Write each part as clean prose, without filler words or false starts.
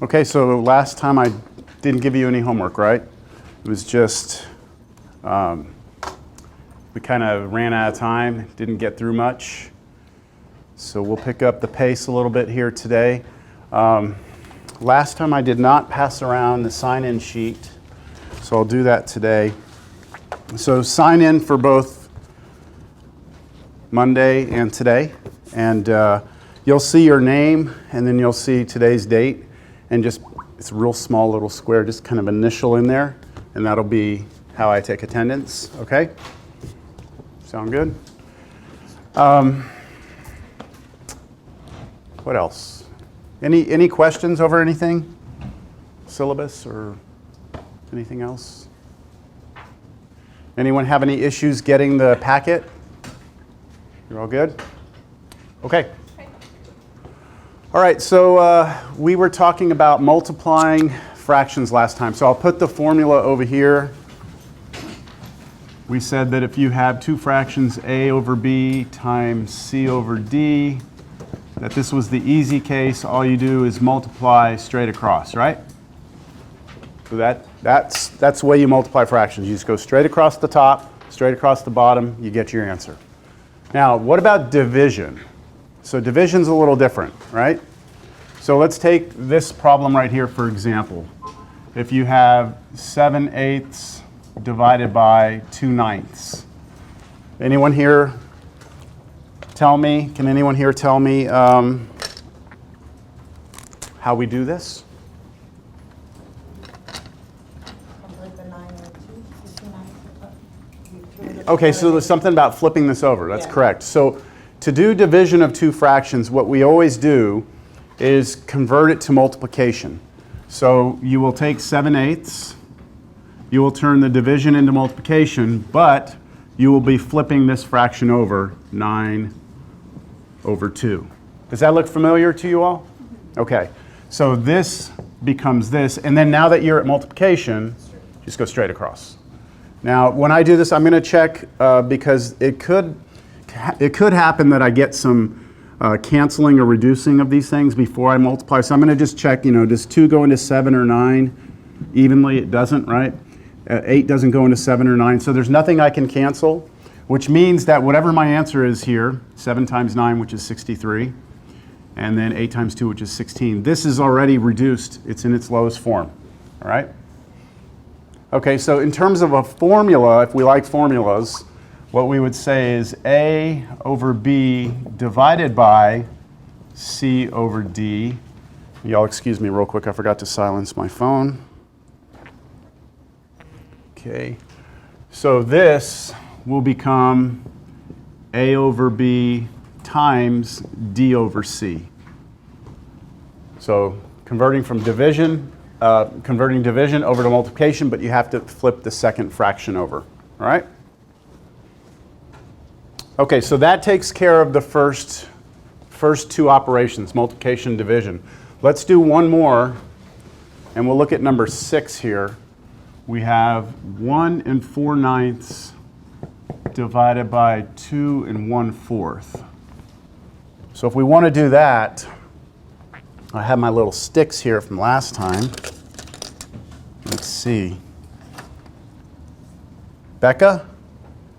Okay, so last time I didn't give you any homework, right? It was just, we kind of ran out of time, didn't get through much. So we'll pick up the pace a little bit here today. Last time I did not pass around the sign-in sheet, so I'll do that today. So sign in for both Monday and today, and you'll see your name, and then you'll see today's date, and just, it's a real small little square, just kind of initial in there, and that'll be how I take attendance, okay? Sound good? What else? Any questions over anything? Syllabus or anything else? Anyone have any issues getting the packet? You're all good? Okay. All right, so we were talking about multiplying fractions last time. So I'll put the formula over here. We said that if you have two fractions, a over b times c over d, that this was the easy case. All you do is multiply straight across, right? So that's the way you multiply fractions. You just go straight across the top, straight across the bottom, you get your answer. Now, what about division? So division's a little different, right? So let's take this problem right here, for example. If you have 7/8 divided by 2/9. Anyone here tell me, can anyone here tell me how we do this? Okay, so there's something about flipping this over. That's correct. So to do division of two fractions, what we always do is convert it to multiplication. So you will take 7/8, you will turn the division into multiplication, but you will be flipping this fraction over, 9/2. Does that look familiar to you all? Okay, so this becomes this, and then now that you're at multiplication, just go straight across. Now, when I do this, I'm going to check because it could happen that I get some canceling or reducing of these things before I multiply. So I'm going to just check, does 2 go into 7 or 9 evenly? It doesn't, right? 8 doesn't go into 7 or 9. So there's nothing I can cancel, which means that whatever my answer is here, 7 times 9, which is 63, and then 8 times 2, which is 16, this is already reduced. It's in its lowest form, all right? Okay, so in terms of a formula, if we like formulas, what we would say is A over B divided by C over D. Y'all excuse me real quick, I forgot to silence my phone. Okay, so this will become A over B times D over C. So converting division over to multiplication, but you have to flip the second fraction over, all right? Okay, so that takes care of the first two operations, multiplication and division. Let's do one more, and we'll look at number 6 here. We have 1 4/9 divided by 2 1/4. So if we want to do that, I have my little sticks here from last time. Let's see. Becca?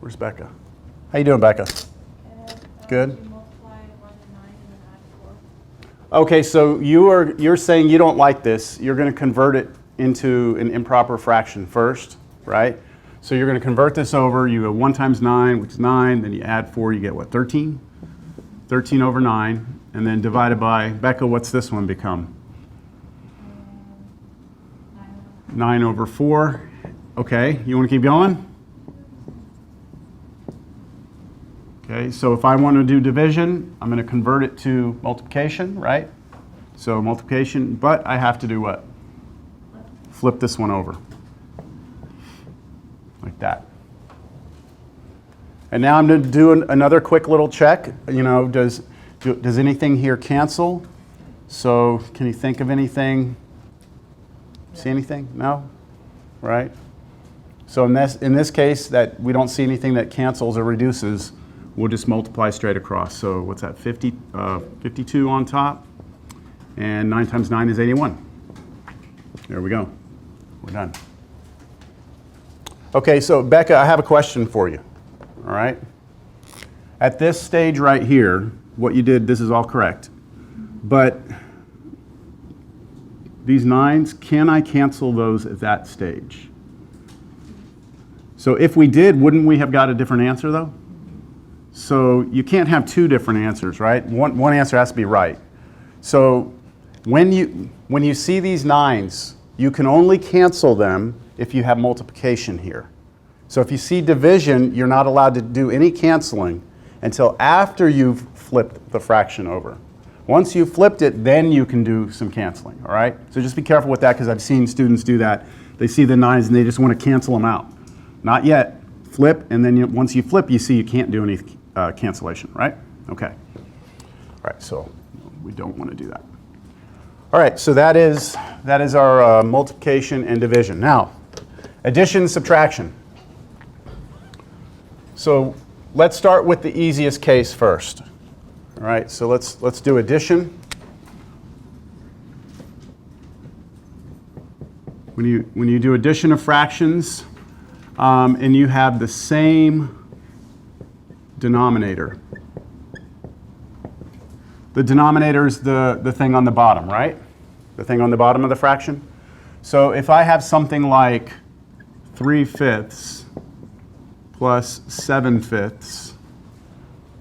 Where's Becca? How you doing, Becca? Good? Okay, so you're saying you don't like this. You're going to convert it into an improper fraction first, right? So you're going to convert this over. You go 1 times 9, which is 9. Then you add 4, you get what, 13? 13 over 9. And then divided by, Becca, what's this one become? 9 over 4. Okay, you want to keep going? Okay, so if I want to do division, I'm going to convert it to multiplication, right? So multiplication, but I have to do what? Flip this one over. Like that. And now I'm going to do another quick little check. Does anything here cancel? So can you think of anything? See anything? No? Right? So in this case, that we don't see anything that cancels or reduces, we'll just multiply straight across. So what's that, 52 on top? And 9 times 9 is 81. There we go. We're done. Okay, so Becca, I have a question for you. All right? At this stage right here, what you did, this is all correct. But these 9s, can I cancel those at that stage? So if we did, wouldn't we have got a different answer though? So you can't have two different answers, right? One answer has to be right. So when you see these 9s, you can only cancel them if you have multiplication here. So if you see division, you're not allowed to do any canceling until after you've flipped the fraction over. Once you've flipped it, then you can do some canceling, all right? So just be careful with that, because I've seen students do that. They see the 9s and they just want to cancel them out. Not yet. Flip, and then once you flip, you see you can't do any cancellation, right? Okay. All right, so we don't want to do that. All right, so that is our multiplication and division. Now, addition, subtraction. So let's start with the easiest case first. All right, so let's do addition. When you do addition of fractions, and you have the same denominator. The denominator is the thing on the bottom, right? The thing on the bottom of the fraction. So if I have something like 3/5 plus 7/5,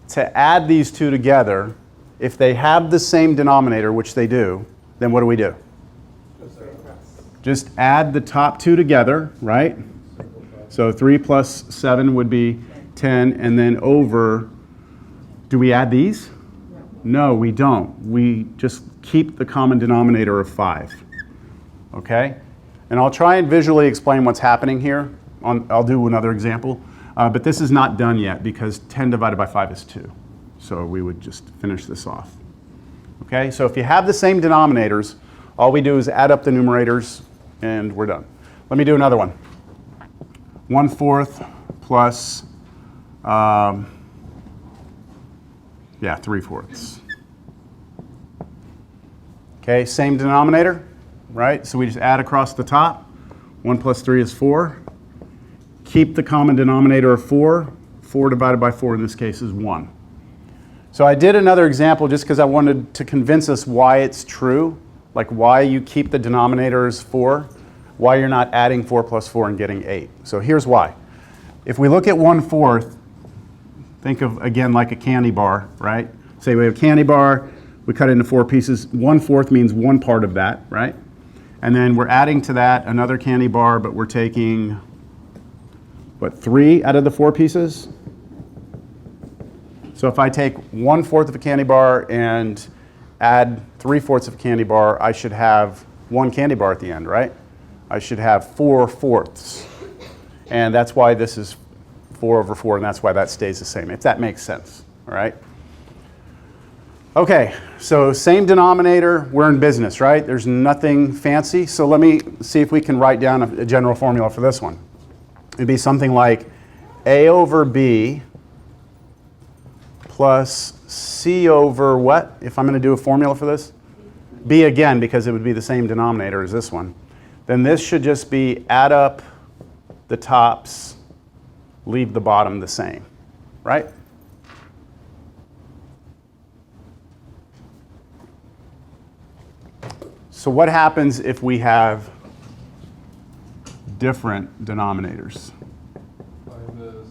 to add these two together, if they have the same denominator, which they do, then what do? Just add the top two together, right? So 3 plus 7 would be 10, and then over, do we add these? No, we don't. We just keep the common denominator of 5, okay? And I'll try and visually explain what's happening here. I'll do another example, but this is not done yet because 10 divided by 5 is 2. So we would just finish this off. Okay, so if you have the same denominators, all we do is add up the numerators and we're done. Let me do another one. 1/4 plus, 3/4. Okay, same denominator, right? So we just add across the top. 1 plus 3 is 4. Keep the common denominator of 4. 4 divided by 4 in this case is 1. So I did another example just because I wanted to convince us why it's true, like why you keep the denominator as 4, why you're not adding 4 plus 4 and getting 8. So here's why. If we look at 1/4, think of, again, like a candy bar, right? Say we have a candy bar, we cut it into 4 pieces. 1/4 means one part of that, right? And then we're adding to that another candy bar, but we're taking, 3 out of the 4 pieces? So if I take 1/4 of a candy bar and add 3/4 of a candy bar, I should have one candy bar at the end, right? I should have 4/4. And that's why this is 4 over 4, and that's why that stays the same, if that makes sense, all right? Okay, so same denominator, we're in business, right? There's nothing fancy, so let me see if we can write down a general formula for this one. It'd be something like A over B plus C over what? If I'm going to do a formula for this? B again, because it would be the same denominator as this one. Then this should just be add up the tops, leave the bottom the same, right? So what happens if we have different denominators? Find the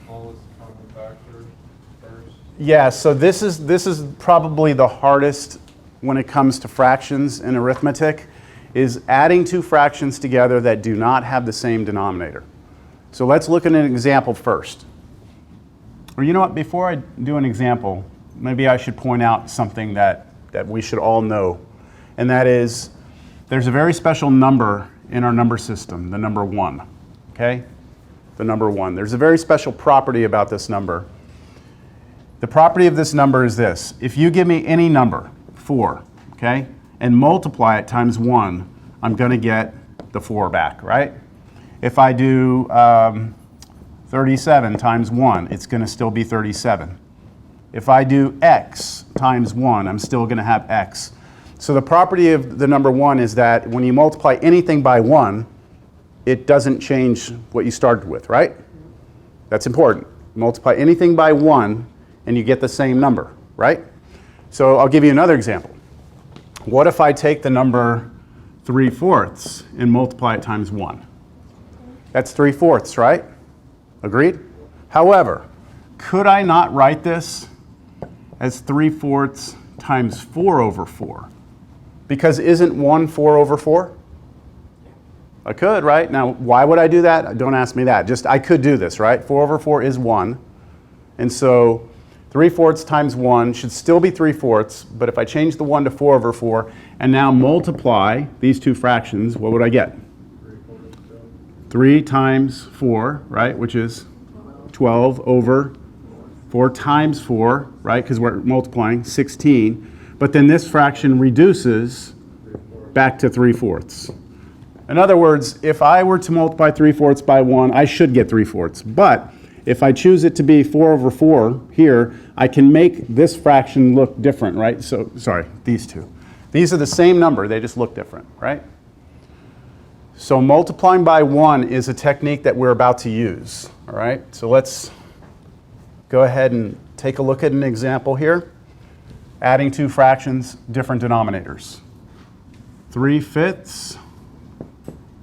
smallest common factor first. Yeah, so this is probably the hardest when it comes to fractions in arithmetic, is adding two fractions together that do not have the same denominator. So let's look at an example first. Or you know what, before I do an example, maybe I should point out something that we should all know. And that is, there's a very special number in our number system, the number 1, okay? The number 1. There's a very special property about this number. The property of this number is this. If you give me any number, 4, okay, and multiply it times 1, I'm going to get the 4 back, right? If I do 37 times 1, it's going to still be 37. If I do x times 1, I'm still going to have x. So the property of the number 1 is that when you multiply anything by 1, it doesn't change what you started with, right? That's important. Multiply anything by 1 and you get the same number, right? So I'll give you another example. What if I take the number 3/4 and multiply it times 1? That's 3/4, right? Agreed? However, could I not write this as 3/4 times 4/4? Because isn't 1 4/4? I could, right? Now, why would I do that? Don't ask me that. Just, I could do this, right? 4/4 is 1. And so 3/4 times 1 should still be 3/4, but if I change the 1 to 4/4 and now multiply these two fractions, what would I get? 3 times 4, right, which is 12 over 4 times 4, right, because we're multiplying, 16. But then this fraction reduces back to 3/4. In other words, if I were to multiply 3/4 by 1, I should get 3/4. But if I choose it to be 4/4 here, I can make this fraction look different, right? So, sorry, these two. These are the same number, they just look different, right? So multiplying by 1 is a technique that we're about to use, all right? So let's go ahead and take a look at an example here. Adding two fractions, different denominators. 3/5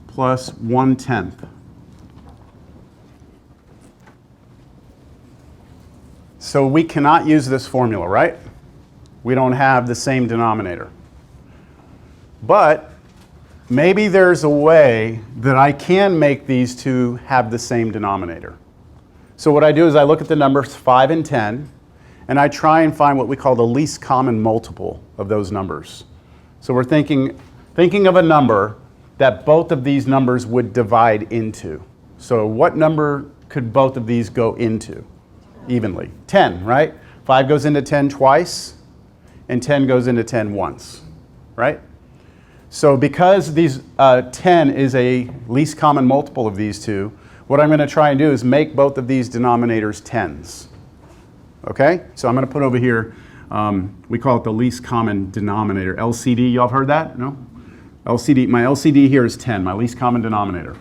plus 1/10. So we cannot use this formula, right? We don't have the same denominator. But maybe there's a way that I can make these two have the same denominator. So what I do is I look at the numbers 5 and 10, and I try and find what we call the least common multiple of those numbers. So we're thinking of a number that both of these numbers would divide into. So what number could both of these go into evenly? 10, right? 5 goes into 10 twice, and 10 goes into 10 once, right? So because these 10 is a least common multiple of these two, what I'm going to try and do is make both of these denominators 10s. Okay? So I'm going to put over here, we call it the least common denominator. LCD, y'all have heard that? No? LCD, my LCD here is 10, my least common denominator.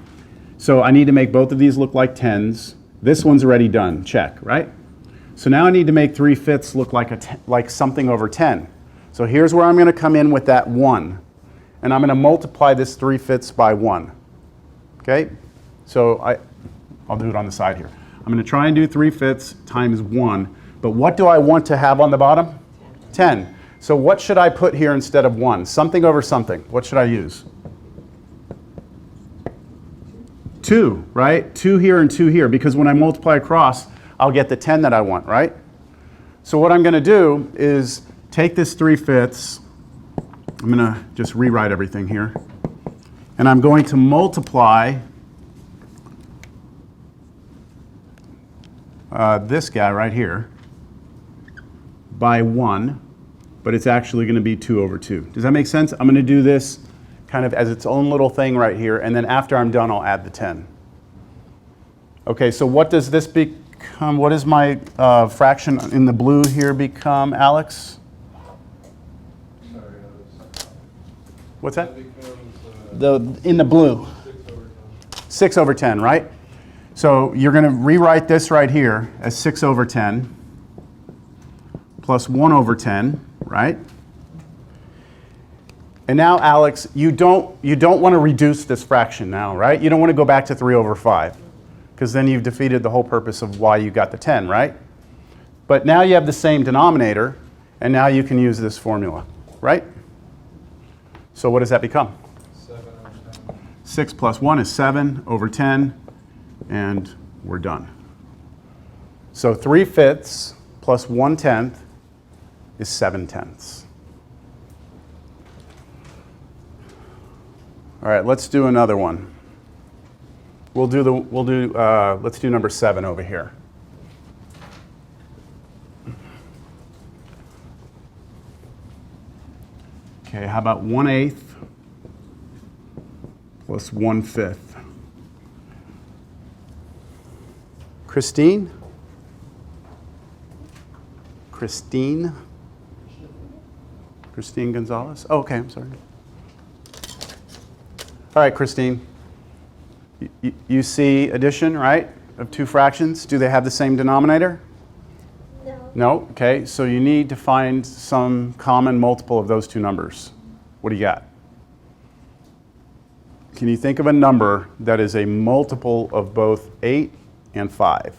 So I need to make both of these look like 10s. This one's already done, check, right? So now I need to make 3/5 look like something over 10. So here's where I'm going to come in with that 1. And I'm going to multiply this 3/5 by 1. Okay? So I'll do it on the side here. I'm going to try and do 3/5 times 1. But what do I want to have on the bottom? 10. So what should I put here instead of 1? Something over something. What should I use? 2, right? 2 here and 2 here. Because when I multiply across, I'll get the 10 that I want, right? So what I'm going to do is take this 3/5. I'm going to just rewrite everything here. And I'm going to multiply this guy right here by 1, but it's actually going to be 2 over 2. Does that make sense? I'm going to do this kind of as its own little thing right here, and then after I'm done, I'll add the 10. Okay, so what does this become? What does my fraction in the blue here become, Alex? What's that? In the blue. 6 over 10, right? So you're going to rewrite this right here as 6 over 10 plus 1 over 10, right? And now, Alex, you don't want to reduce this fraction now, right? You don't want to go back to 3 over 5, because then you've defeated the whole purpose of why you got the 10, right? But now you have the same denominator, and now you can use this formula, right? So what does that become? 7 over 10. 6 plus 1 is 7 over 10, and we're done. So 3/5 plus 1/10 is 7/10. All right, let's do another one. Let's do number 7 over here. Okay, how about 1/8 plus 1/5? Christine? Christine Gonzalez? Oh, okay, I'm sorry. All right, Christine. You see addition, right, of two fractions. Do they have the same denominator? No. No? Okay, so you need to find some common multiple of those two numbers. What do you got? Can you think of a number that is a multiple of both 8 and 5?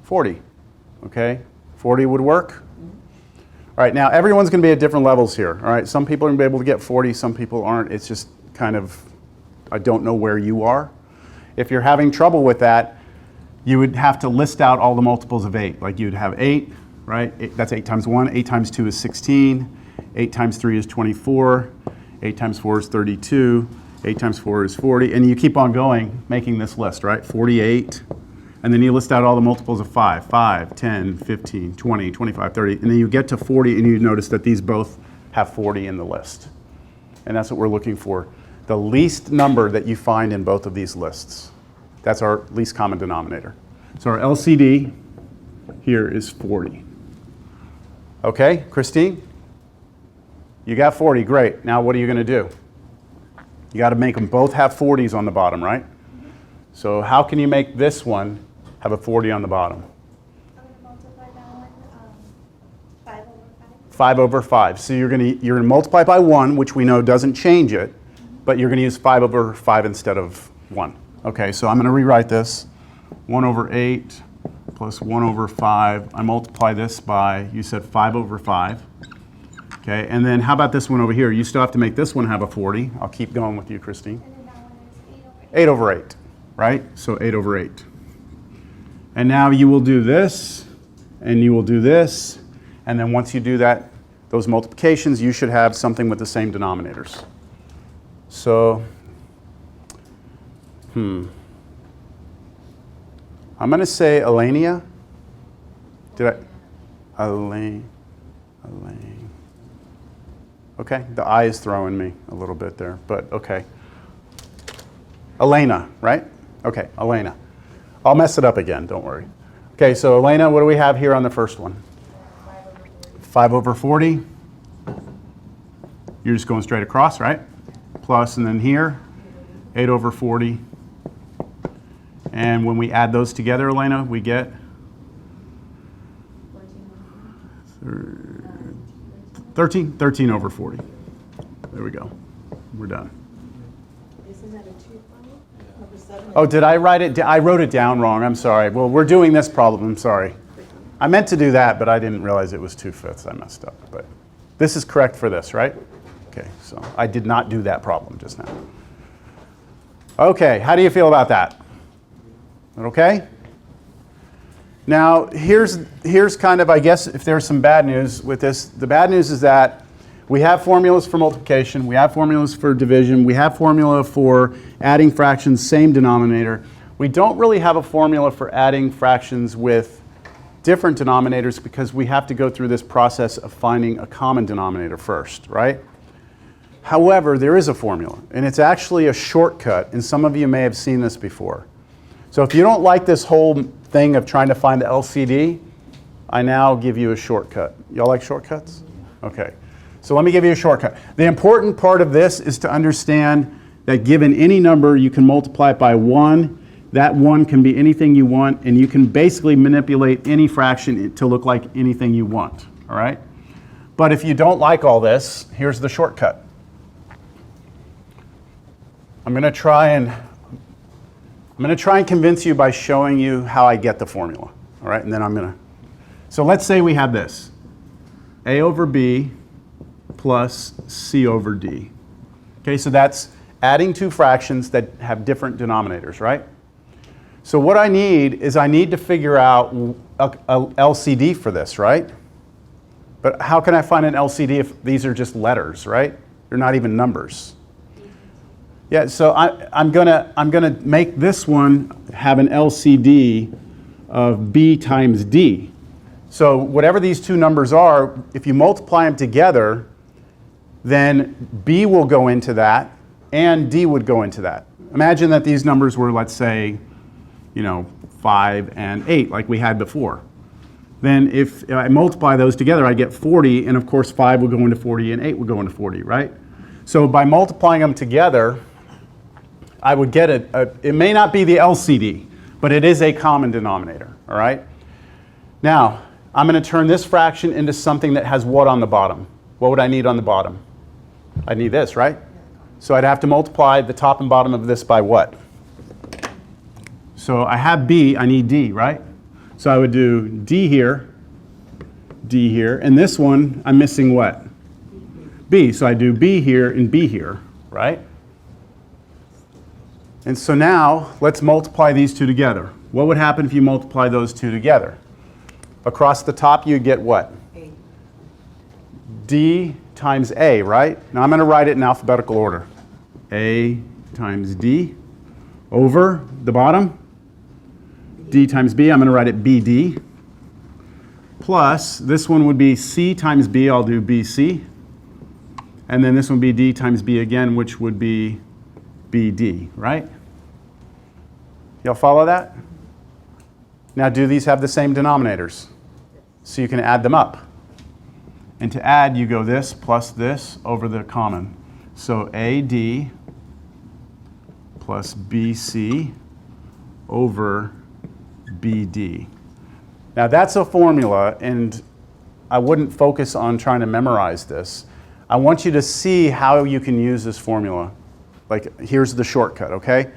40. Okay? 40 would work? All right, now everyone's going to be at different levels here. All right, some people are going to be able to get 40, some people aren't. It's just kind of, I don't know where you are. If you're having trouble with that, you would have to list out all the multiples of 8. Like you'd have 8, right? That's 8 times 1. 8 times 2 is 16. 8 times 3 is 24. 8 times 4 is 32. 8 times 4 is 40. And you keep on going, making this list, right? 48. And then you list out all the multiples of 5. 5, 10, 15, 20, 25, 30. And then you get to 40 and you notice that these both have 40 in the list. And that's what we're looking for. The least number that you find in both of these lists. That's our least common denominator. So our LCD here is 40. Okay, Christine? You got 40, great. Now what are you going to do? You got to make them both have 40s on the bottom, right? So how can you make this one have a 40 on the bottom? I'm going to multiply that one 5 over 5. 5 over 5. So you're going to multiply by 1, which we know doesn't change it, but you're going to use 5 over 5 instead of 1. Okay, so I'm going to rewrite this. 1 over 8 plus 1 over 5. I multiply this by, you said 5 over 5. Okay, and then how about this one over here? You still have to make this one have a 40. I'll keep going with you, Christine. And then that one is 8 over 8. 8 over 8, right? So 8 over 8. And now you will do this, and you will do this, and then once you do that, those multiplications, you should have something with the same denominators. So, I'm going to say Elenia. Did I? Elaine. Okay, the I is throwing me a little bit there, but okay. Elena, right? Okay, Elena. I'll mess it up again, don't worry. Okay, so Elena, what do we have here on the first one? 5 over 40. You're just going straight across, right? Plus, and then here, 8 over 40. And when we add those together, Elena, we get 13 over 40. There we go. We're done. Isn't that a 2 final? Number 7? Oh, did I write it? I wrote it down wrong. I'm sorry. Well, we're doing this problem. I'm sorry. I meant to do that, but I didn't realize it was 2/5. I messed up. But this is correct for this, right? Okay, so I did not do that problem just now. Okay, how do you feel about that? Okay? Now, here's kind of, I guess, if there's some bad news with this. The bad news is that we have formulas for multiplication, we have formulas for division, we have formula for adding fractions, same denominator. We don't really have a formula for adding fractions with different denominators because we have to go through this process of finding a common denominator first, right? However, there is a formula, and it's actually a shortcut, and some of you may have seen this before. So if you don't like this whole thing of trying to find the LCD, I now give you a shortcut. Y'all like shortcuts? Okay. So let me give you a shortcut. The important part of this is to understand that given any number, you can multiply it by 1. That 1 can be anything you want, and you can basically manipulate any fraction to look like anything you want, all right? But if you don't like all this, here's the shortcut. I'm going to try and convince you by showing you how I get the formula, all right? And then so let's say we have this. A over B plus C over D. Okay, so that's adding two fractions that have different denominators, right? So what I need to figure out a LCD for this, right? But how can I find an LCD if these are just letters, right? They're not even numbers. Yeah, so I'm gonna make this one have an LCD of B times D. So whatever these two numbers are, if you multiply them together, then B will go into that and D would go into that. Imagine that these numbers were, let's say, 5 and 8 like we had before. then if I multiply those together, I get 40, and of course 5 will go into 40 and 8 will go into 40, right? So by multiplying them together, I would get it may not be the LCD, but it is a common denominator, all right? Now, I'm going to turn this fraction into something that has what on the bottom? What would I need on the bottom? I need this, right? So I'd have to multiply the top and bottom of this by what? So I have B, I need D, right? So I would do D here, and this one, I'm missing what? B, so I do B here and B here, right? And so now, let's multiply these two together. What would happen if you multiply those two together? Across the top, you get what? A. D times A, right? Now I'm going to write it in alphabetical order. A times D over the bottom. D times B, I'm going to write it BD. Plus, this one would be C times B, I'll do BC. And then this one would be D times B again, which would be BD, right? Y'all follow that? Now, do these have the same denominators? So you can add them up. And to add, you go this plus this over the common. So AD plus BC over BD. Now, that's a formula, and I wouldn't focus on trying to memorize this. I want you to see how you can use this formula. Like, here's the shortcut, okay?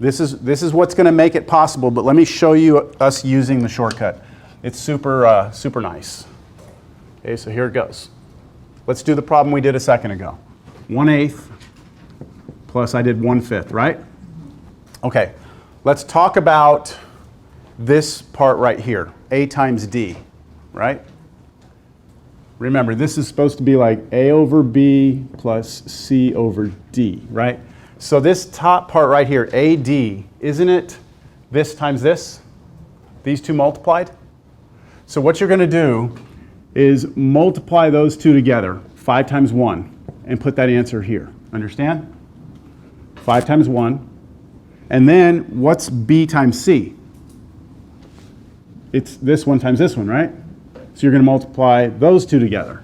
This is what's going to make it possible, but let me show you us using the shortcut. It's super, super nice. Okay, so here it goes. Let's do the problem we did a second ago. 1/8 plus I did 1/5, right? Okay, let's talk about this part right here, A times D, right? Remember, this is supposed to be like A over B plus C over D, right? So this top part right here, AD, isn't it this times this? These two multiplied? So what you're going to do is multiply those two together, 5 times 1, and put that answer here. Understand? 5 times 1. And then what's B times C? It's this one times this one, right? So you're going to multiply those two together.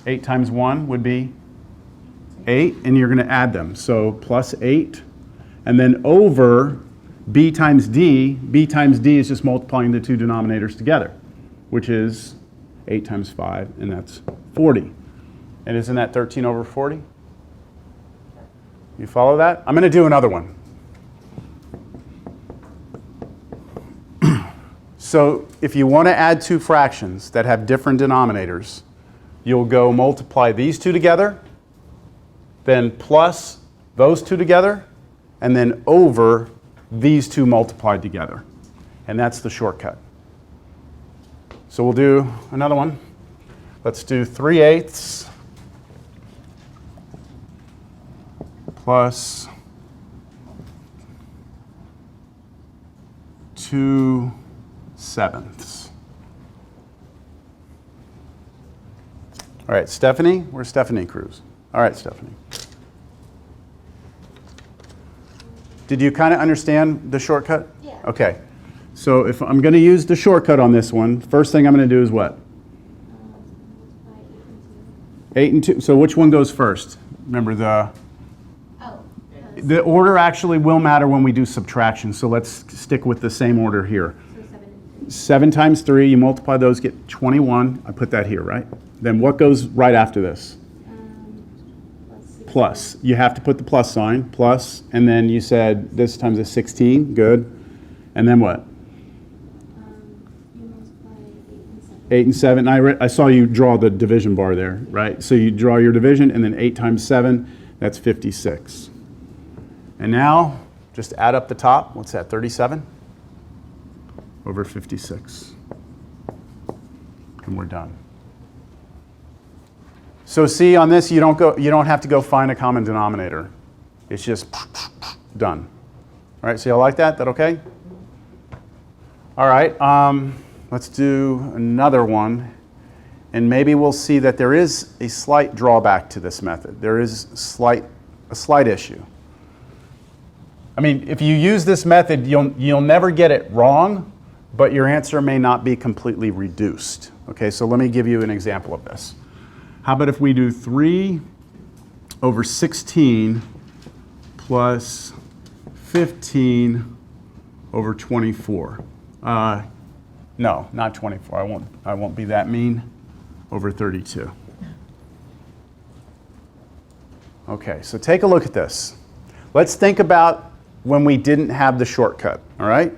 8 times 1 would be 8, and you're going to add them. So plus 8, and then over B times D. B times D is just multiplying the two denominators together, which is 8 times 5, and that's 40. And isn't that 13 over 40? You follow that? I'm going to do another one. So if you want to add two fractions that have different denominators, you'll go multiply these two together, then plus those two together, and then over these two multiplied together. And that's the shortcut. So we'll do another one. Let's do 3/8 plus 2/7. All right, Stephanie, where's Stephanie Cruz? All right, Stephanie. Did you kind of understand the shortcut? Yeah. Okay. So if I'm going to use the shortcut on this one, first thing I'm going to do is what? Multiply 8 and 2. So which one goes first? Remember, the order actually will matter when we do subtraction. So let's stick with the same order here. So 7 and 3. 7 times 3, you multiply those, get 21. I put that here, right? Then what goes right after this? Plus. You have to put the plus sign, plus, and then you said this times is 16, good. And then what? You multiply 8 and 7. I saw you draw the division bar there, right? So you draw your division, and then 8 times 7, that's 56. And now, just add up the top. What's that, 37? Over 56. And we're done. So see, on this, you don't have to go find a common denominator. It's just done. All right, so y'all like that? That okay? All right, let's do another one. And maybe we'll see that there is a slight drawback to this method. There is a slight issue. I mean, if you use this method, you'll never get it wrong, but your answer may not be completely reduced. Okay, so let me give you an example of this. How about if we do 3 over 16 plus 15 over 24? No, not 24. I won't be that mean. Over 32. Okay, so take a look at this. Let's think about when we didn't have the shortcut, all right?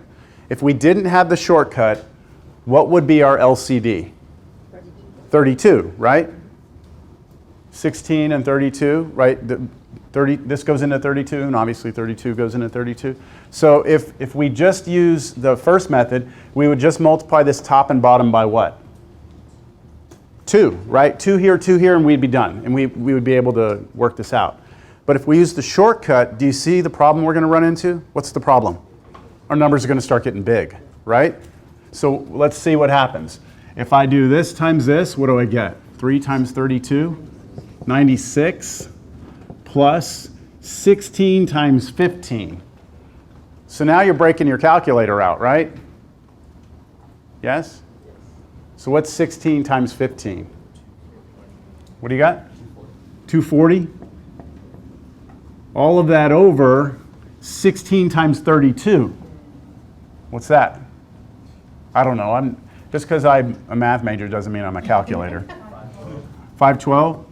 If we didn't have the shortcut, what would be our LCD? 32, right? 16 and 32, right? 30, this goes into 32, and obviously 32 goes into 32. So if we just use the first method, we would just multiply this top and bottom by what? 2, right? 2 here, and we'd be done. And we would be able to work this out. But if we use the shortcut, do you see the problem we're going to run into? What's the problem? Our numbers are going to start getting big, right? So let's see what happens. If I do this times this, what do I get? 3 times 32, 96, plus 16 times 15. So now you're breaking your calculator out, right? Yes? So what's 16 times 15? What do you got? 240. All of that over 16 times 32. What's that? I don't know. Just because I'm a math major doesn't mean I'm a calculator. 512?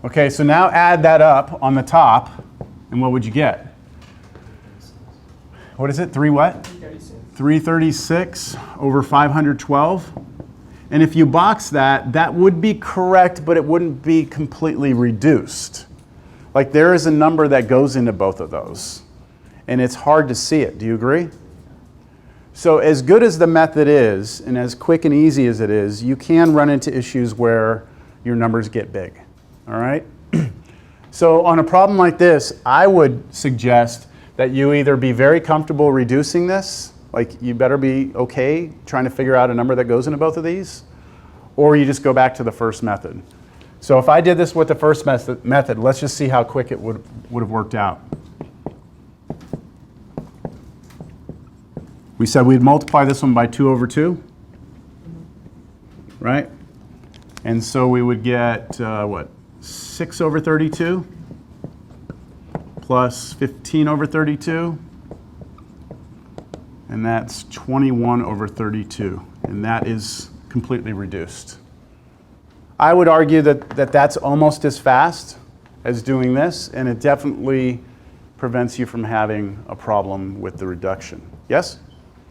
Okay, so now add that up on the top, and what would you get? What is it? 3 what? 336 over 512. And if you box that, that would be correct, but it wouldn't be completely reduced. Like there is a number that goes into both of those, and it's hard to see it. Do you agree? So as good as the method is, and as quick and easy as it is, you can run into issues where your numbers get big. All right? So on a problem like this, I would suggest that you either be very comfortable reducing this, like you better be okay trying to figure out a number that goes into both of these, or you just go back to the first method. So if I did this with the first method, let's just see how quick it would have worked out. We said we'd multiply this one by 2 over 2, right? And so we would get, what, 6 over 32 plus 15 over 32, and that's 21 over 32, and that is completely reduced. I would argue that that's almost as fast as doing this, and it definitely prevents you from having a problem with the reduction. Yes?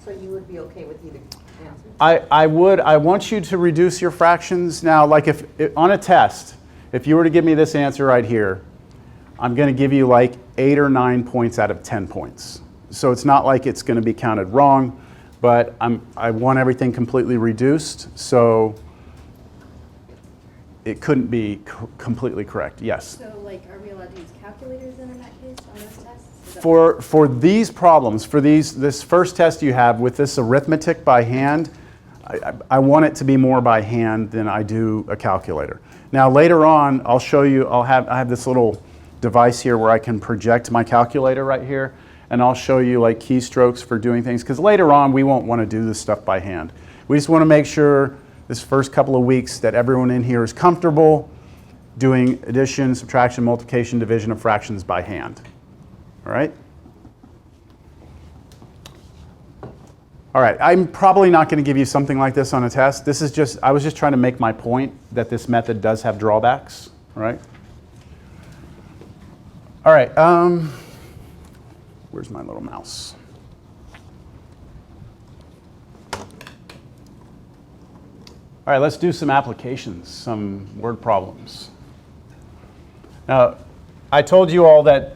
So you would be okay with either answer? I would. I want you to reduce your fractions. Now, like if on a test, if you were to give me this answer right here, I'm going to give you like 8 or 9 points out of 10 points. So it's not like it's going to be counted wrong, but I want everything completely reduced, so it couldn't be completely correct. Yes? So, like, are we allowed to use calculators then in that case on those tests? For these problems, for this first test you have with this arithmetic by hand, I want it to be more by hand than I do a calculator. Now later on, I'll show you, I have this little device here where I can project my calculator right here, and I'll show you like keystrokes for doing things, because later on we won't want to do this stuff by hand. We just want to make sure this first couple of weeks that everyone in here is comfortable doing addition, subtraction, multiplication, division of fractions by hand. All right? All right, I'm probably not going to give you something like this on a test. This is just, I was just trying to make my point that this method does have drawbacks, all right? All right, where's my little mouse? All right, let's do some applications, some word problems. Now, I told you all that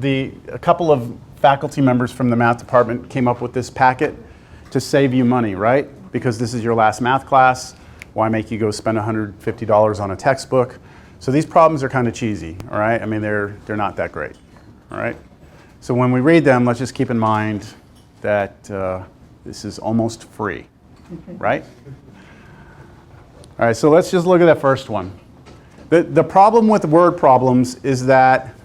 a couple of faculty members from the math department came up with this packet to save you money, right? Because this is your last math class. Why make you go spend $150 on a textbook? So these problems are kind of cheesy, all right? I mean, they're not that great, all right? So when we read them, let's just keep in mind that this is almost free, right? All right, so let's just look at that first one. The problem with word problems is that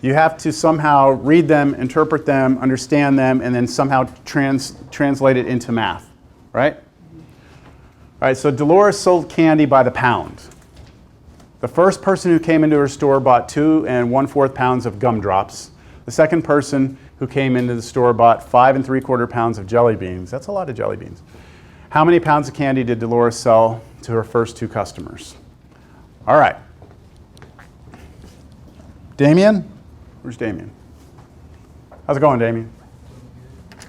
You have to somehow read them, interpret them, understand them, and then somehow translate it into math, right? All right, so Dolores sold candy by the pound. The first person who came into her store bought 2 1/4 pounds of gumdrops. The second person who came into the store bought 5 3/4 pounds of jelly beans. That's a lot of jelly beans. How many pounds of candy did Dolores sell to her first 2 customers? All right. Damien? Where's Damien? How's it going, Damien?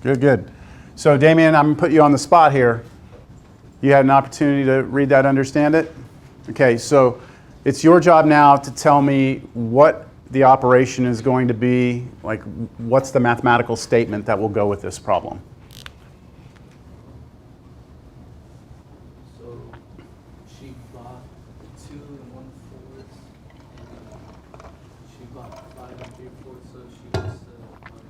Good, good. So Damien, I'm going to put you on the spot here. You had an opportunity to read that, understand it? Okay, so it's your job now to tell me what the operation is going to be, like what's the mathematical statement that will go with this problem. So she bought 2 1/4, and she bought 5 3/4, so she was,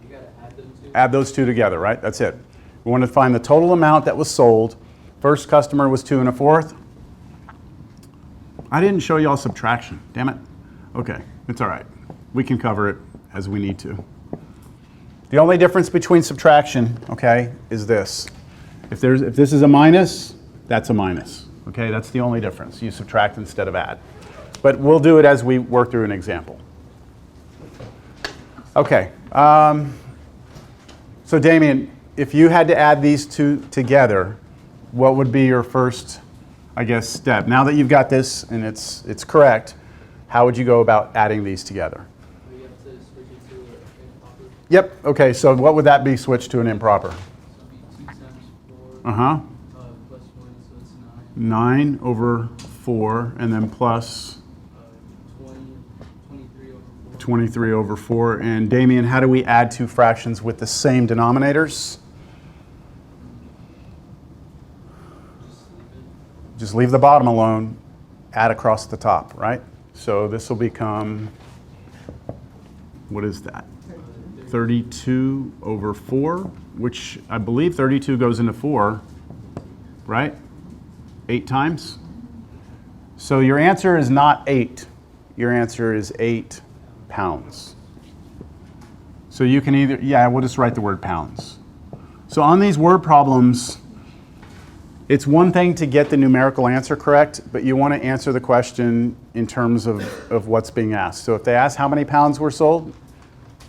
you gotta add them two? Add those 2 together, right? That's it. We want to find the total amount that was sold. First customer was 2 1/4. I didn't show y'all subtraction, damn it. Okay, it's all right. We can cover it as we need to. The only difference between subtraction, okay, is this. If this is a minus, that's a minus. Okay, that's the only difference. You subtract instead of add. But we'll do it as we work through an example. Okay, so Damien, if you had to add these 2 together, what would be your first, I guess, step? Now that you've got this and it's correct, how would you go about adding these together? You have to switch it to an improper. Yep, okay, so what would that be switched to an improper? So it'd be 2 times 4 Uh-huh. plus 1, so it's 9. 9 over 4, and then plus 23 over 4. 23 over 4. And Damien, how do we add 2 fractions with the same denominators? Just leave the bottom alone, add across the top, right? So this will become, what is that? 32 over 4, which I believe 32 goes into 4, right? 8 times. So your answer is not 8. Your answer is 8 pounds. So you can either, yeah, we'll just write the word pounds. So on these word problems, it's one thing to get the numerical answer correct, but you want to answer the question in terms of what's being asked. So if they ask how many pounds were sold,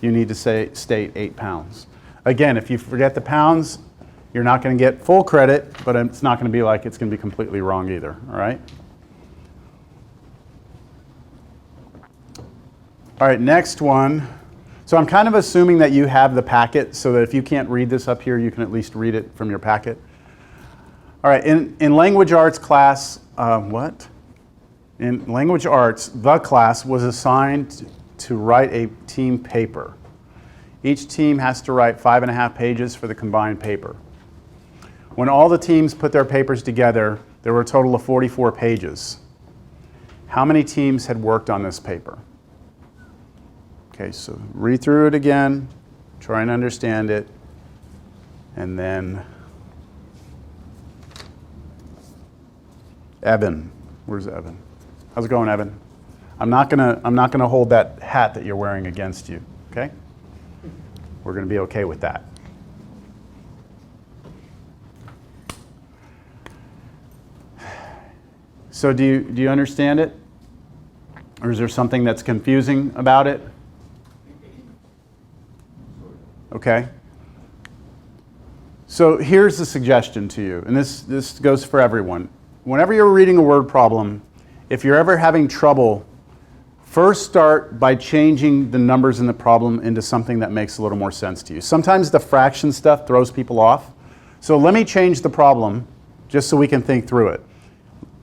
you need to state 8 pounds. Again, if you forget the pounds, you're not going to get full credit, but it's not going to be like it's going to be completely wrong either, all right? All right, next one. So I'm kind of assuming that you have the packet so that if you can't read this up here, you can at least read it from your packet. All right, in language arts class, In language arts, the class was assigned to write a team paper. Each team has to write 5.5 pages for the combined paper. When all the teams put their papers together, there were a total of 44 pages. How many teams had worked on this paper? Okay, so read through it again, try and understand it, and then Evan. Where's Evan? How's it going, Evan? I'm not gonna hold that hat that you're wearing against you, okay? We're gonna be okay with that. So do you understand it? Or is there something that's confusing about it? Okay. So here's the suggestion to you, and this goes for everyone. Whenever you're reading a word problem, if you're ever having trouble, first start by changing the numbers in the problem into something that makes a little more sense to you. Sometimes the fraction stuff throws people off. So let me change the problem just so we can think through it.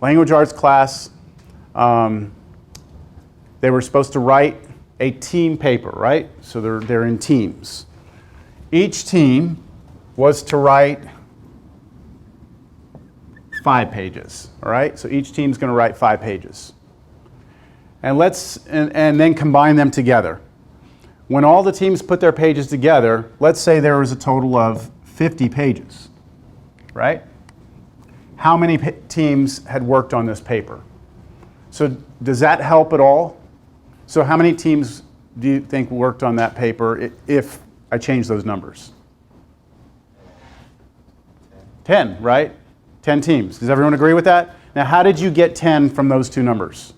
Language arts class, they were supposed to write a team paper, right? So they're in teams. Each team was to write 5 pages, all right? So each team's going to write 5 pages. And and then combine them together. When all the teams put their pages together, let's say there was a total of 50 pages, right? How many teams had worked on this paper? So does that help at all? So how many teams do you think worked on that paper if I changed those numbers? 10, right? 10 teams. Does everyone agree with that? Now, how did you get 10 from those two numbers?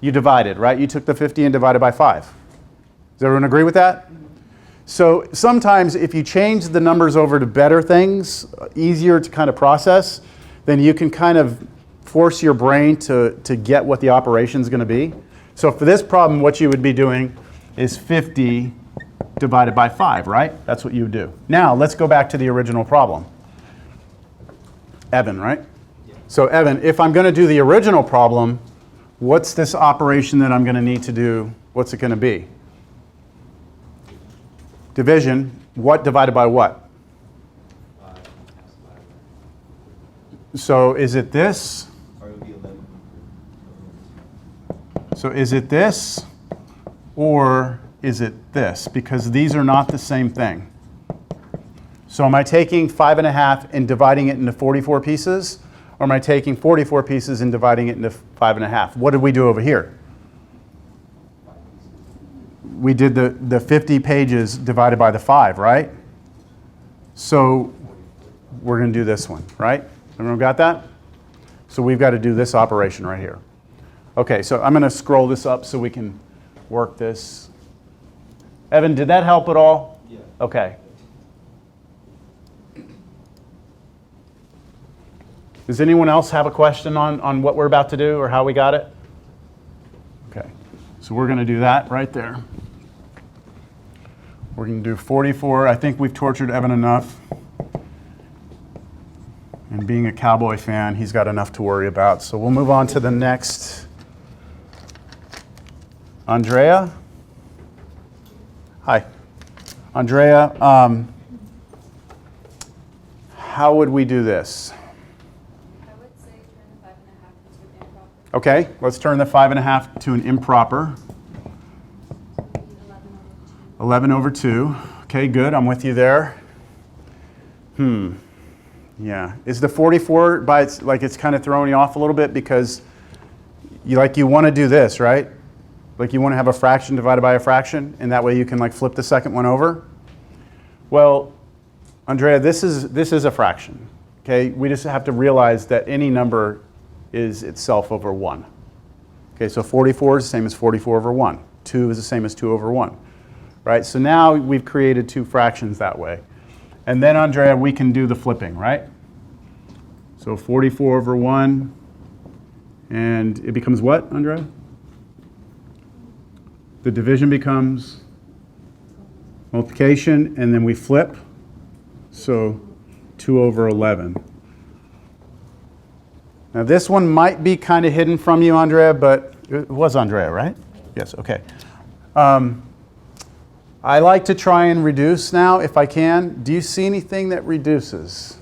You divided, right? You took the 50 and divided by 5. Does everyone agree with that? So sometimes if you change the numbers over to better things, easier to kind of process, then you can kind of force your brain to get what the operation is going to be. So for this problem, what you would be doing is 50 divided by 5, right? That's what you would do. Now, let's go back to the original problem. Evan, right? Yeah. So Evan, if I'm going to do the original problem, what's this operation that I'm going to need to do? What's it going to be? Division. What divided by what? So is it this? So is it this or is it this? Because these are not the same thing. So am I taking 5.5 and dividing it into 44 pieces? Or am I taking 44 pieces and dividing it into 5.5? What did we do over here? We did the 50 pages divided by the 5, right? So we're going to do this one, right? Everyone got that? So we've got to do this operation right here. Okay, so I'm going to scroll this up so we can work this. Evan, did that help at all? Yeah. Okay. Does anyone else have a question on what we're about to do or how we got it? Okay, so we're going to do that right there. We're going to do 44. I think we've tortured Evan enough. And being a Cowboy fan, he's got enough to worry about. So we'll move on to the next. Andrea? Hi. Andrea, how would we do this? Okay, let's turn the 5.5 to an improper. 11 over 2. Okay, good. I'm with you there. Yeah. Is the 44 by its, like it's kind of throwing you off a little bit because you want to do this, right? Like you want to have a fraction divided by a fraction, and that way you can like flip the second one over. Well, Andrea, this is a fraction. Okay, we just have to realize that any number is itself over 1. Okay, so 44 is the same as 44 over 1. 2 is the same as 2 over 1. Right, so now we've created two fractions that way. And then, Andrea, we can do the flipping, right? So 44 over 1, and it becomes what, Andrea? The division becomes multiplication, and then we flip. So 2 over 11. Now this one might be kind of hidden from you, Andrea, but it was Andrea, right? Yes, okay. I like to try and reduce now if I can. Do you see anything that reduces?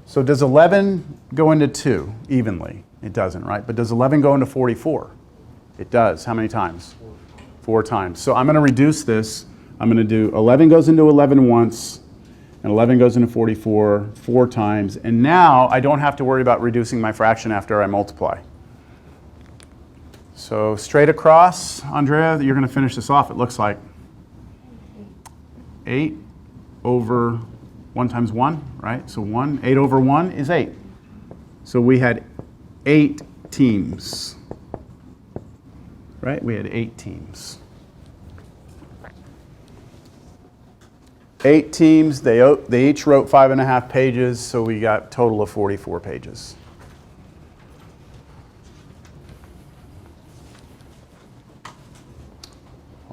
So does 11 go into 2 evenly? It doesn't, right? But does 11 go into 44? It does. How many times? 4 times. So I'm going to reduce this. I'm going to do 11 goes into 11 once, and 11 goes into 44 4 times. And now I don't have to worry about reducing my fraction after I multiply. So straight across, Andrea, you're going to finish this off, it looks like. 8 over 1 times 1, right? So 8 over 1 is 8. So we had 8 teams, right? We had 8 teams. 8 teams, they each wrote 5.5 pages, so we got a total of 44 pages.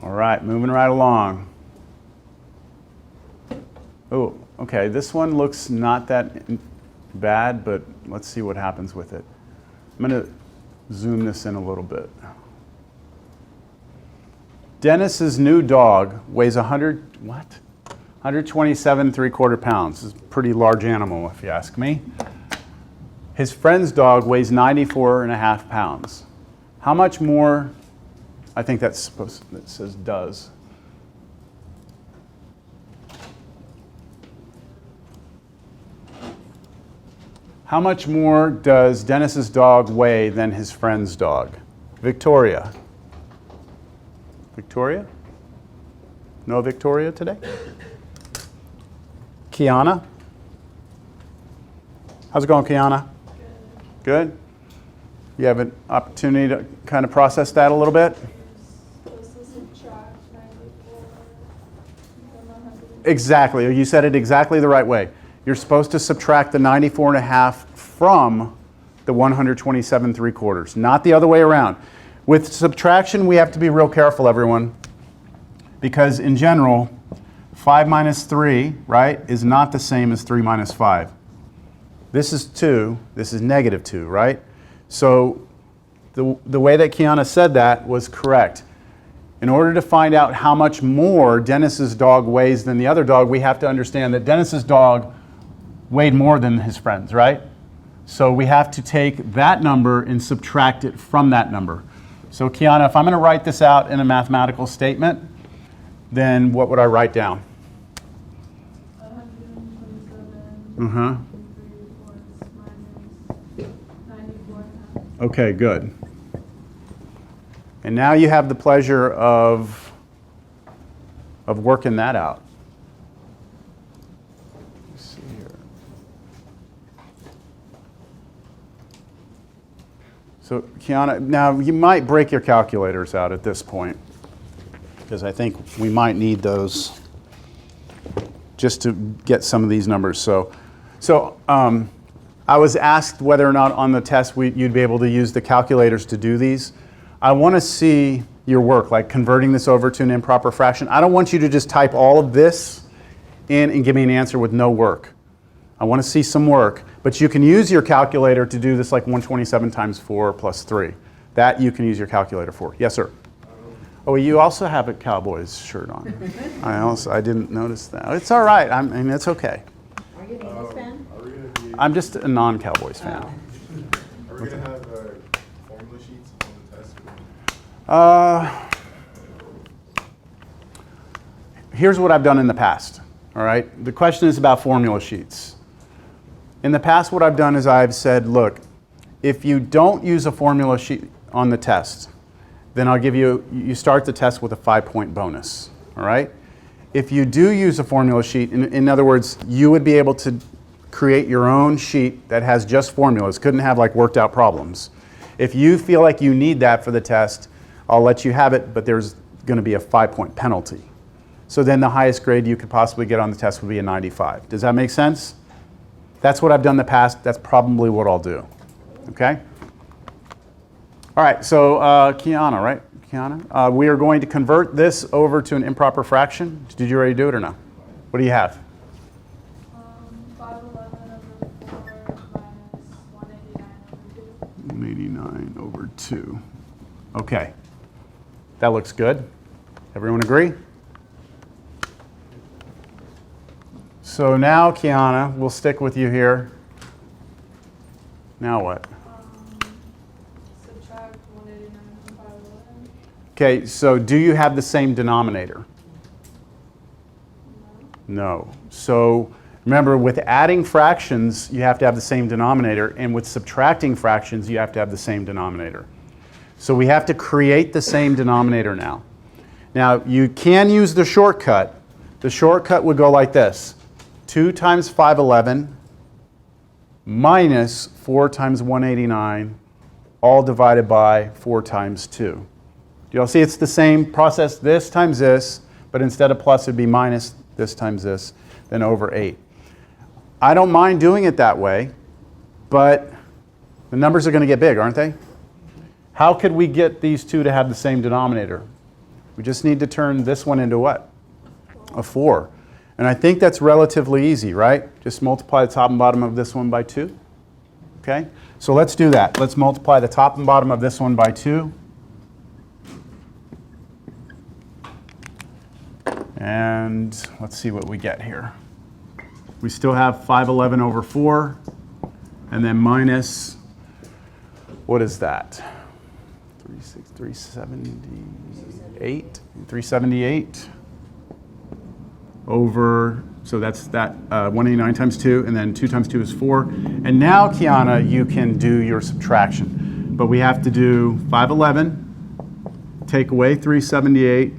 All right, moving right along. Oh, okay, this one looks not that bad, but let's see what happens with it. I'm going to zoom this in a little bit. Dennis's new dog weighs 127 3/4 pounds. It's a pretty large animal, if you ask me. His friend's dog weighs 94.5 pounds. How much more? I think that's supposed to, it says does. How much more does Dennis's dog weigh than his friend's dog? Victoria. Victoria? No Victoria today? Kiana? How's it going, Kiana? Good? You have an opportunity to kind of process that a little bit? Supposed to subtract 94 from 100. Exactly. You said it exactly the right way. You're supposed to subtract the 94.5 from the 127 3/4, not the other way around. With subtraction, we have to be real careful, everyone, because in general, 5 minus 3, right, is not the same as 3 minus 5. This is 2, this is negative 2, right? So the way that Kiana said that was correct. In order to find out how much more Dennis's dog weighs than the other dog, we have to understand that Dennis's dog weighed more than his friends, right? So we have to take that number and subtract it from that number. So Kiana, if I'm going to write this out in a mathematical statement, then what would I write down? 127. 94.5. Okay, good. And now you have the pleasure of working that out. Let's see here. So Kiana, now you might break your calculators out at this point, because I think we might need those just to get some of these numbers. So I was asked whether or not on the test you'd be able to use the calculators to do these. I want to see your work, like converting this over to an improper fraction. I don't want you to just type all of this in and give me an answer with no work. I want to see some work, but you can use your calculator to do this, like 127 times 4 plus 3. That you can use your calculator for. Yes, sir? Oh, you also have a Cowboys shirt on. I didn't notice that. It's all right. I mean, it's okay. Are you an Eagles fan? I'm just a non-Cowboys fan. Are we going to have formula sheets on the test? Here's what I've done in the past, all right? The question is about formula sheets. In the past, what I've done is I've said, look, if you don't use a formula sheet on the test, then I'll give you start the test with a 5-point bonus, all right? If you do use a formula sheet, in other words, you would be able to create your own sheet that has just formulas, couldn't have like worked out problems. If you feel like you need that for the test, I'll let you have it, but there's going to be a 5-point penalty. So then the highest grade you could possibly get on the test would be a 95. Does that make sense? That's what I've done in the past. That's probably what I'll do. Okay? All right, so Kiana, right? Kiana? We are going to convert this over to an improper fraction. Did you already do it or no? What do you have? 511 over 4 minus 189 over 2. 189 over 2. Okay. That looks good. Everyone agree? So now, Kiana, we'll stick with you here. Now what? Subtract 189 from 511. Okay, so do you have the same denominator? No. So remember, with adding fractions, you have to have the same denominator, and with subtracting fractions, you have to have the same denominator. So we have to create the same denominator now. Now, you can use the shortcut. The shortcut would go like this. 2 times 511 minus 4 times 189, all divided by 4 times 2. Do you all see it's the same process, this times this, but instead of plus, it'd be minus this times this, then over 8. I don't mind doing it that way, but the numbers are going to get big, aren't they? How could we get these two to have the same denominator? We just need to turn this one into what? A 4. And I think that's relatively easy, right? Just multiply the top and bottom of this one by 2. Okay? So let's do that. Let's multiply the top and bottom of this one by 2. And let's see what we get here. We still have 511 over 4. And then minus, what is that? 378 over, so that's that 189 times 2, and then 2 times 2 is 4. And now, Kiana, you can do your subtraction. but we have to do 511, take away 378,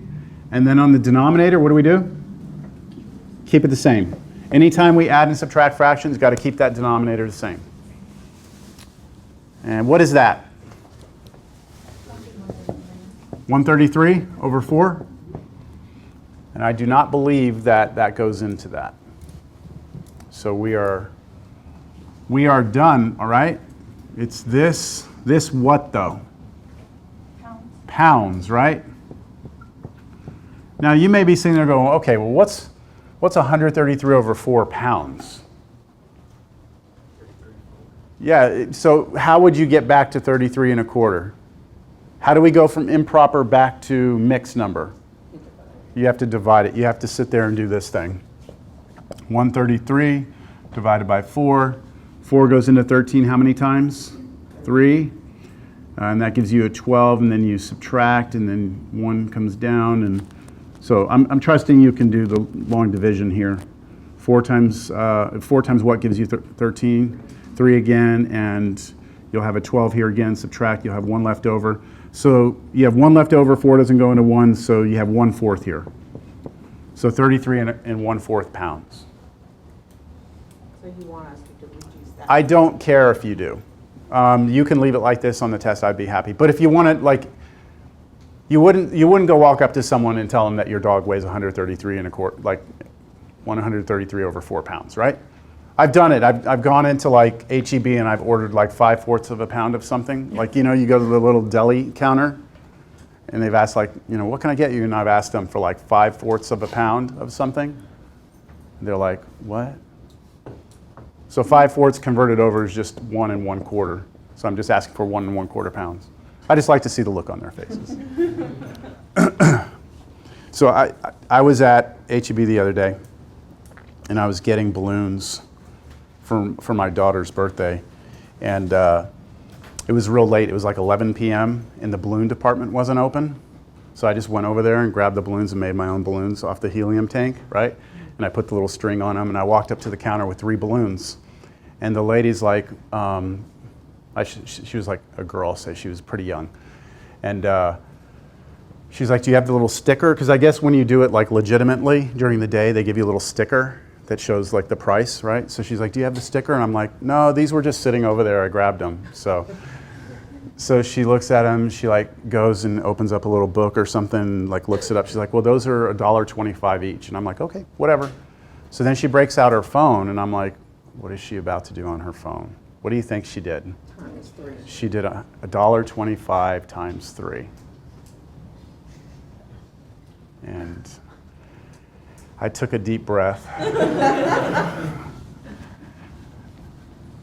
and then on the denominator, what do? Keep it the same. Anytime we add and subtract fractions, got to keep that denominator the same. And what is that? 133 over 4? And I do not believe that that goes into that. So we are done, all right? It's this what though? Pounds, right? Now you may be sitting there going, okay, well what's 133 over 4 pounds? Yeah, so how would you get back to 33 1/4? How do we go from improper back to mixed number? You have to divide it. You have to sit there and do this thing. 133 divided by 4. 4 goes into 13 how many times? 3. And that gives you a 12, and then you subtract, and then 1 comes down. And so I'm trusting you can do the long division here. 4 times what gives you 13? 3 again, and you'll have a 12 here again. Subtract, you'll have 1 left over. So you have 1 left over, 4 doesn't go into 1, so you have 1/4 here. So 33 and 1/4 pounds. So you want us to reduce that? I don't care if you do. You can leave it like this on the test, I'd be happy. But if you want to, like, you wouldn't go walk up to someone and tell them that your dog weighs 133 1/4, like 133 over 4 pounds, right? I've done it. I've gone into like H-E-B and I've ordered like 5/4 of a pound of something. Like, you know, you go to the little deli counter and they've asked like, you know, what can I get you? And I've asked them for like 5/4 of a pound of something. And they're like, what? So 5/4 converted over is just 1 1/4. So I'm just asking for 1 1/4 pounds. I just like to see the look on their faces. So I was at H-E-B the other day and I was getting balloons for my daughter's birthday, and it was real late. It was like 11 p.m. and the balloon department wasn't open. So I just went over there and grabbed the balloons and made my own balloons off the helium tank, right? And I put the little string on them, and I walked up to the counter with 3 balloons. And the lady's like, she was like a girl, so she was pretty young. And she's like, do you have the little sticker? Because I guess when you do it like legitimately during the day, they give you a little sticker that shows like the price, right? So she's like, do you have the sticker? And I'm like, no, these were just sitting over there. I grabbed them. So she looks at them. She like goes and opens up a little book or something, like looks it up. She's like, well, those are $1.25 each. And I'm like, okay, whatever. So then she breaks out her phone, and I'm like, what is she about to do on her phone? What do you think she did? Times 3. She did $1.25 times 3. And I took a deep breath.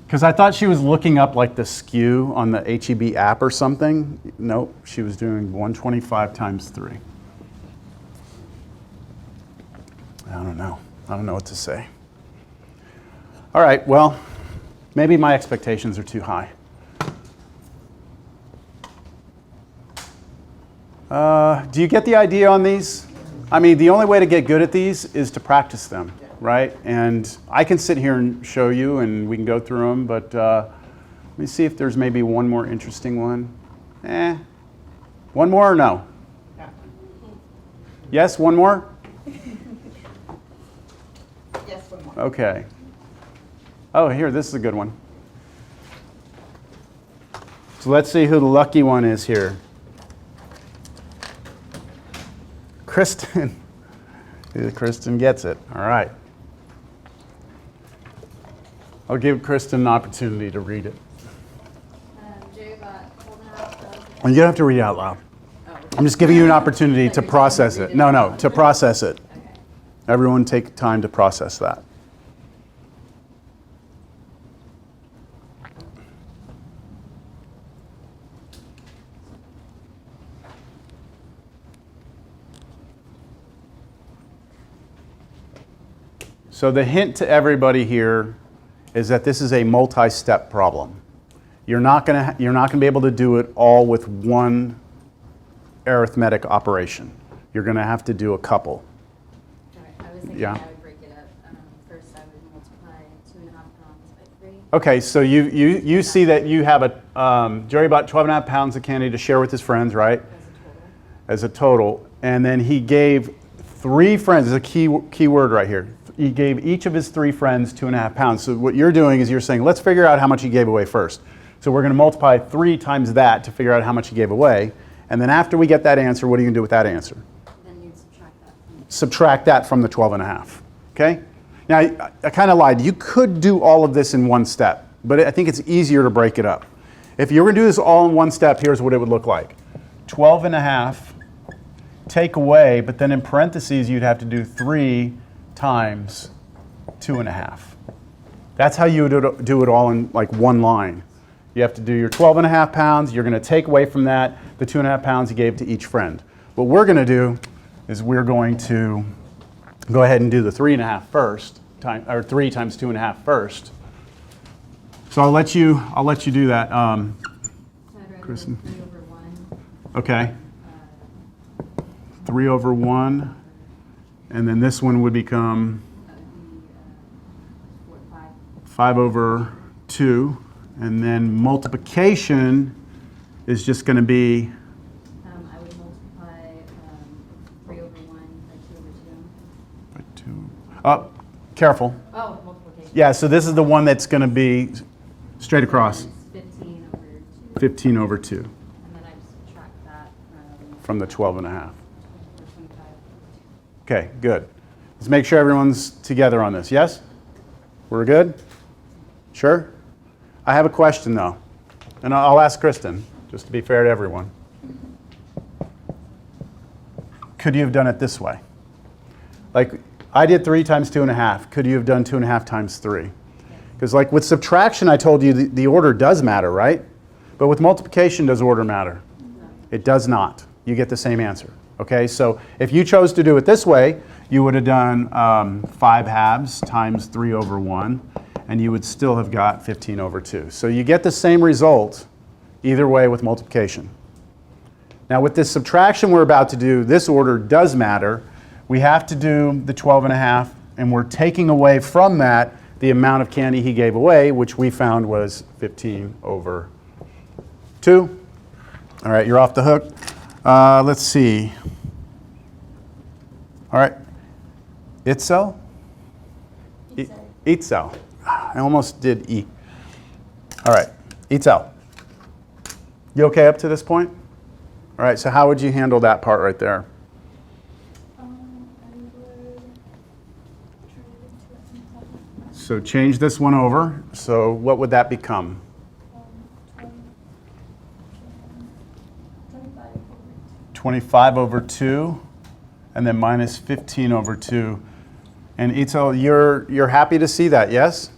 Because I thought she was looking up like the SKU on the H-E-B app or something. Nope, she was doing 125 times 3. I don't know. I don't know what to say. All right, well, maybe my expectations are too high. Do you get the idea on these? I mean, the only way to get good at these is to practice them, right? And I can sit here and show you, and we can go through them, but let me see if there's maybe one more interesting one. One more or no? Yes, one more? Yes, one more. Okay. Oh, here, this is a good one. So let's see who the lucky one is here. Kristen. Kristen gets it. All right. I'll give Kristen an opportunity to read it. Jerry got holding out the. And you don't have to read it out loud. I'm just giving you an opportunity to process it. No, to process it. Okay. Everyone take time to process that. So the hint to everybody here is that this is a multi-step problem. You're not going to be able to do it all with one arithmetic operation. You're going to have to do a couple. All right, I was thinking Yeah. I would break it up. First, I would multiply 2 2.5 pounds by 3. Okay, so you see that you have a, Jerry bought 12.5 pounds of candy to share with his friends, right? As a total. As a total. And then he gave 3 friends, there's a key word right here. He gave each of his 3 friends 2.5 pounds. So what you're doing is you're saying, let's figure out how much he gave away first. So we're going to multiply 3 times that to figure out how much he gave away. And then after we get that answer, what are you going to do with that answer? Then you'd subtract that from Subtract that from the 12.5. Okay? Now, I kind of lied. You could do all of this in one step, but I think it's easier to break it up. If you were going to do this all in one step, here's what it would look like. 12.5, take away, but then in parentheses, you'd have to do 3 times 2.5. That's how you would do it all in like one line. You have to do your 12.5 pounds. You're going to take away from that the 2.5 pounds you gave to each friend. What we're going to do is we're going to go ahead and do the 3.5 first, or 3 times 2.5 first. So I'll let you do that. So I'd rather Kristen. 3 over 1. Okay. 3 over 1, and then this one would become That would be 4 or 5. 5 over 2, and then multiplication is just going to be I would multiply 3 over 1 by 2 over 2. by 2. Oh, careful. Oh, multiplication. Yeah, so this is the one that's going to be straight across. It's 15 over 2. 15 over 2 And then I subtract that from the 12.5. or 25. Okay, good. Let's make sure everyone's together on this. Yes? We're good? Sure? I have a question though, and I'll ask Kristen, just to be fair to everyone. Could you have done it this way? Like, I did 3 times 2.5. Could you have done 2.5 times 3? Because like with subtraction, I told you the order does matter, right? But with multiplication, does order matter? No. It does not. You get the same answer. Okay, so if you chose to do it this way, you would have done 5 halves times 3 over 1, and you would still have got 15 over 2. So you get the same result either way with multiplication. Now with this subtraction we're about to do, this order does matter. We have to do the 12.5, and we're taking away from that the amount of candy he gave away, which we found was 15 over 2. All right, you're off the hook. Let's see. All right. Itzel? Itzel. I almost did E. All right. Itzel. You okay up to this point? All right, so how would you handle that part right there? I would turn it into a simple. So change this one over. So what would that become? 25 over 2, and then minus 15 over 2. And Itzel, you're happy to see that, yes?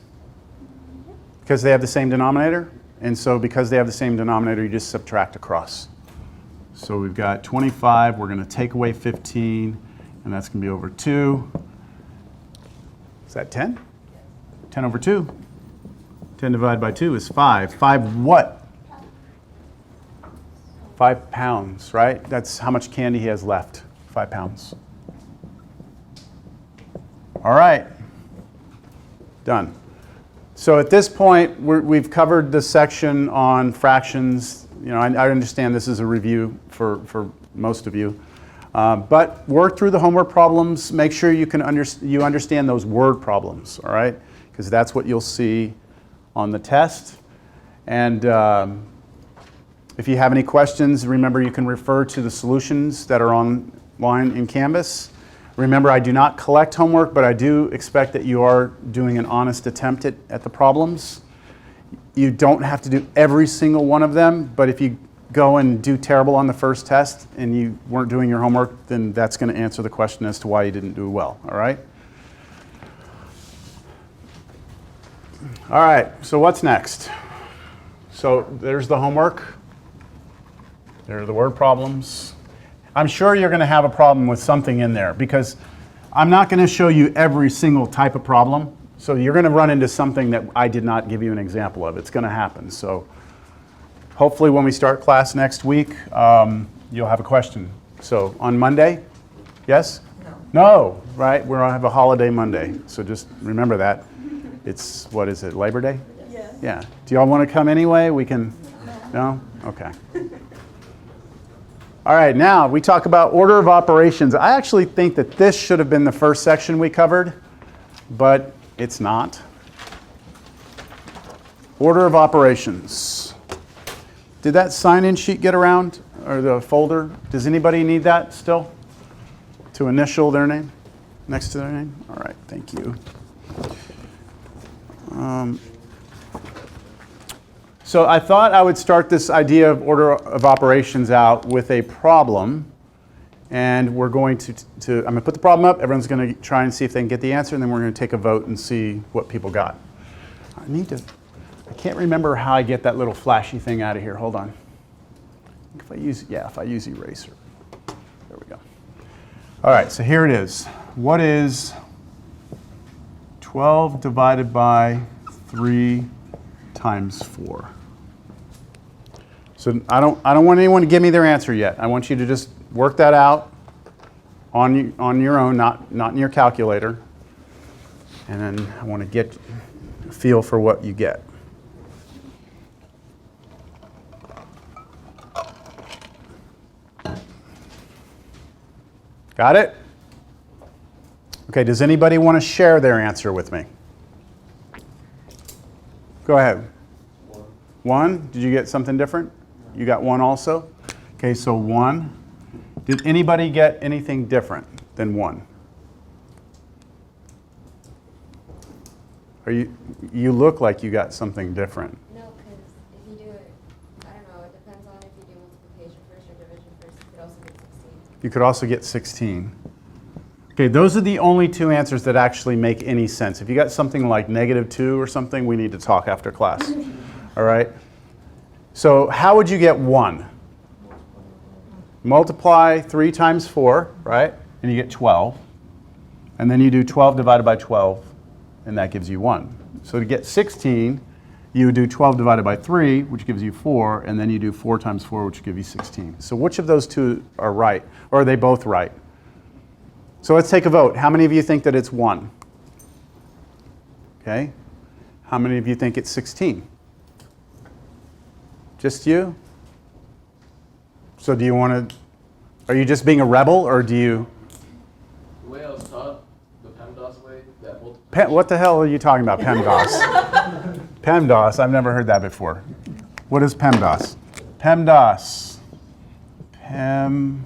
Because they have the same denominator? And so because they have the same denominator, you just subtract across. So we've got 25, we're going to take away 15, and that's going to be over 2. Is that 10? 10 over 2. 10 divided by 2 is 5. 5 what? 5 pounds, right? That's how much candy he has left, 5 pounds. All right, done. So at this point, we've covered the section on fractions. You know, I understand this is a review for most of you. But work through the homework problems. Make sure you understand those word problems, all right? Because that's what you'll see on the test. And if you have any questions, remember you can refer to the solutions that are online in Canvas. Remember, I do not collect homework, but I do expect that you are doing an honest attempt at the problems. You don't have to do every single one of them, but if you go and do terrible on the first test and you weren't doing your homework, then that's going to answer the question as to why you didn't do well, all right? All right, so what's next? So there's the homework. There are the word problems. I'm sure you're going to have a problem with something in there because I'm not going to show you every single type of problem. So you're going to run into something that I did not give you an example of. It's going to happen. So hopefully when we start class next week, you'll have a question. So on Monday? Yes? No. No, right? We're going to have a holiday Monday. So just remember that. It's, what is it, Labor Day? Yes. Yeah. Do y'all want to come anyway? We can, no? Okay. All right, now we talk about order of operations. I actually think that this should have been the first section we covered, but it's not. Order of operations. Did that sign-in sheet get around, or the folder? Does anybody need that still to initial their name next to their name? All right, thank you. So I thought I would start this idea of order of operations out with a problem. And we're going to I'm going to put the problem up. Everyone's going to try and see if they can get the answer. And then we're going to take a vote and see what people got. I can't remember how I get that little flashy thing out of here. Hold on. If I use eraser. There we go. All right, so here it is. What is 12 divided by 3 times 4? So I don't want anyone to give me their answer yet. I want you to just work that out on your own, not in your calculator. And then I want to get a feel for what you get. Got it? Okay, does anybody want to share their answer with me? Go ahead. 1? Did you get something different? You got 1 also? Okay, so 1. Did anybody get anything different than 1? Or you look like you got something different. No, because if you do it, I don't know, it depends on if you do multiplication first or division first. You could also get 16. You could also get 16. Okay, those are the only 2 answers that actually make any sense. If you got something like -2 or something, we need to talk after class. All right? So how would you get 1? Multiply 3 times 4, right? And you get 12. And then you do 12 divided by 12, and that gives you 1. So to get 16, you would do 12 divided by 3, which gives you 4, and then you do 4 times 4, which gives you 16. So which of those 2 are right? Or are they both right? So let's take a vote. How many of you think that it's 1? Okay. How many of you think it's 16? Just you? So do you want to, are you just being a rebel, or do you? The way I was taught, the PEMDAS way, that What the hell are you talking about, PEMDAS? PEMDAS, I've never heard that before. What is PEMDAS? PEMDAS. PEMDAS.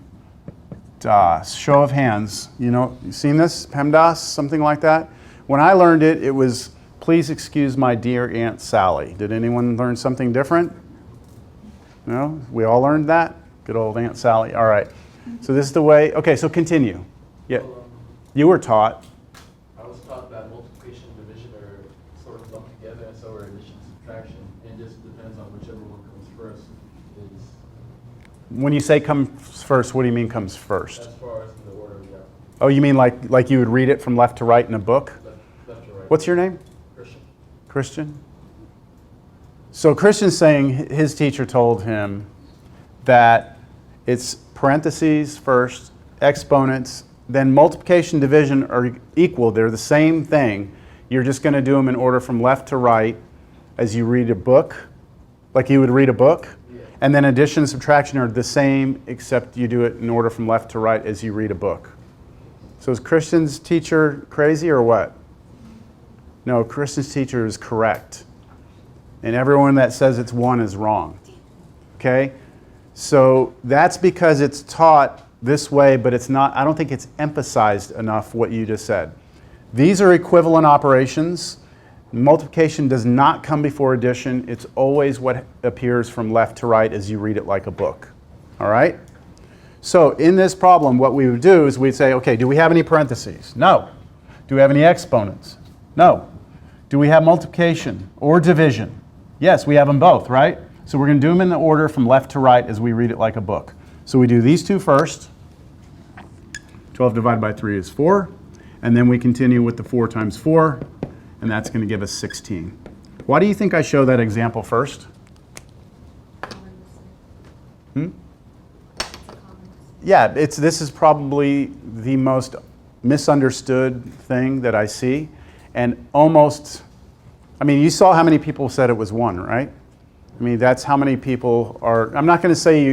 Show of hands. You seen this? PEMDAS, something like that? When I learned it, it was, please excuse my dear Aunt Sally. Did anyone learn something different? No? We all learned that? Good old Aunt Sally. All right. So this is the way. Okay, so continue. Yeah. You were taught. I was taught that multiplication and division are sort of lumped together, and so are addition and subtraction. And it just depends on whichever one comes first. When you say comes first, what do you mean comes first? As far as in the order, yeah. Oh, you mean like you would read it from left to right in a book? Left to right. What's your name? Christian. Christian? So Christian's saying his teacher told him that it's parentheses first, exponents, then multiplication, division are equal. They're the same thing. You're just going to do them in order from left to right as you read a book, like you would read a book. Yeah. And then addition and subtraction are the same, except you do it in order from left to right as you read a book. So is Christian's teacher crazy or what? No, Christian's teacher is correct. And everyone that says it's 1 is wrong. Okay? So that's because it's taught this way, but it's not, I don't think it's emphasized enough what you just said. These are equivalent operations. Multiplication does not come before addition. It's always what appears from left to right as you read it like a book. All right? So in this problem, what we would do is we'd say, okay, do we have any parentheses? No. Do we have any exponents? No. Do we have multiplication or division? Yes, we have them both, right? So we're going to do them in the order from left to right as we read it like a book. So we do these 2 first. 12 divided by 3 is 4. And then we continue with the 4 times 4, and that's going to give us 16. Why do you think I show that example first? Yeah, this is probably the most misunderstood thing that I see. And almost I mean, you saw how many people said it was 1, right? I mean, that's how many people are, I'm not going to say